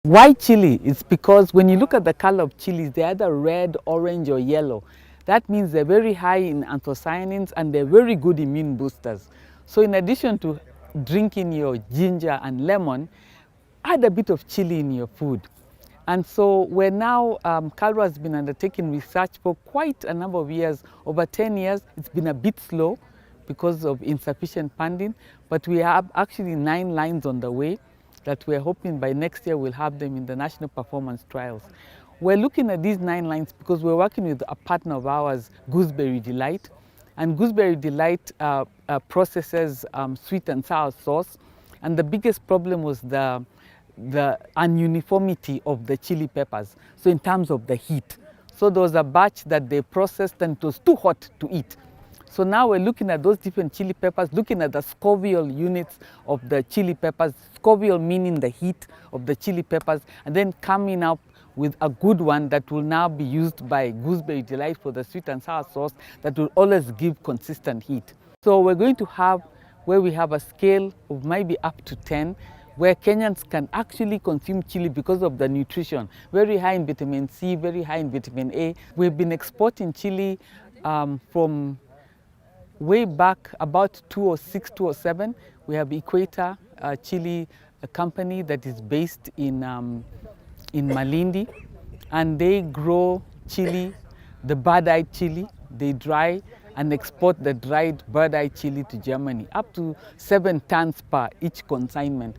Why chili? It's because when you look at the color of chilies, they're either red, orange, or yellow. That means they're very high in anthocyanins and they're very good immune boosters. So in addition to drinking your ginger and lemon, add a bit of chili in your food. And so we're now, KALRO has been undertaking research for quite a number of years, over 10 years. It's been a bit slow because of insufficient funding, but we have actually 9 lines on the way that we're hoping by next year we'll have them in the national performance trials. We're looking at these 9 lines because we're working with a partner of ours, Gooseberry Delight. And Gooseberry Delight processes sweet and sour sauce. And the biggest problem was the ununiformity of the chili peppers, so in terms of the heat. So there was a batch that they processed and it was too hot to eat. So now we're looking at those different chili peppers, looking at the Scoville units of the chili peppers, Scoville meaning the heat of the chili peppers, and then coming up with a good one that will now be used by Gooseberry Delight for the sweet and sour sauce that will always give consistent heat. So we're going to have where we have a scale of maybe up to 10, where Kenyans can actually consume chili because of the nutrition. Very high in vitamin C, very high in vitamin A. We've been exporting chili from way back about 2006, 2007. We have Equator Chili company that is based in Malindi, and they grow chili, the bird-eyed chili. They dry and export the dried bird-eye chili to Germany, up to 7 tons per each consignment.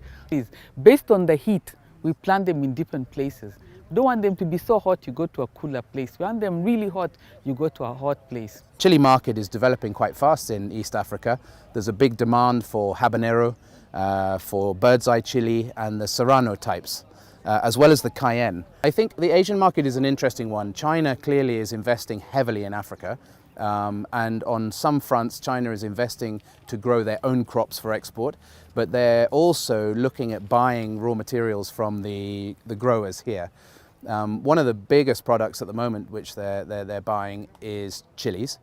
Based on the heat, we plant them in different places. We don't want them to be so hot, you go to a cooler place. We want them really hot, you go to a hot place. Chili market is developing quite fast in East Africa. There's a big demand for habanero, for bird's eye chili and the serrano types, as well as the cayenne. I think the Asian market is an interesting one. China clearly is investing heavily in Africa. And on some fronts, China is investing to grow their own crops for export, but they're also looking at buying raw materials from the growers here. One of the biggest products at the moment which they're buying is chilies.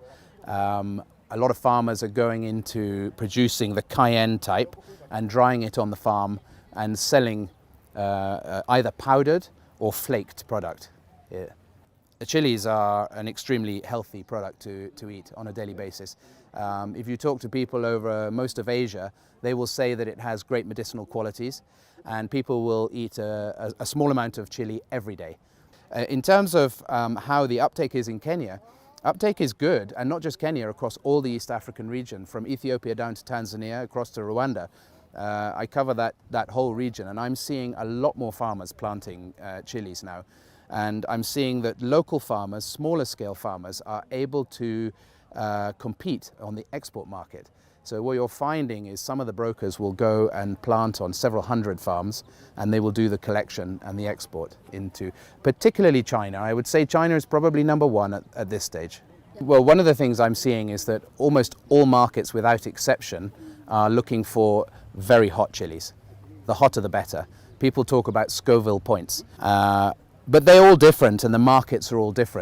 A lot of farmers are going into producing the cayenne type and drying it on the farm and selling either powdered or flaked product. Yeah. The chilies are an extremely healthy product to eat on a daily basis. If you talk to people over most of Asia, they will say that it has great medicinal qualities, and people will eat a small amount of chili every day. In terms of how the uptake is in Kenya, uptake is good, and not just Kenya, across all the East African region, from Ethiopia down to Tanzania, across to Rwanda. I cover that whole region, and I'm seeing a lot more farmers planting chilies now. And I'm seeing that local farmers, smaller scale farmers, are able to compete on the export market. So what you're finding is some of the brokers will go and plant on several hundred farms, and they will do the collection and the export into particularly China. I would say China is probably number 1 at this stage. Well, one of the things I'm seeing is that almost all markets without exception are looking for very hot chilies. The hotter the better. People talk about Scoville points. But they're all different and the markets are all different.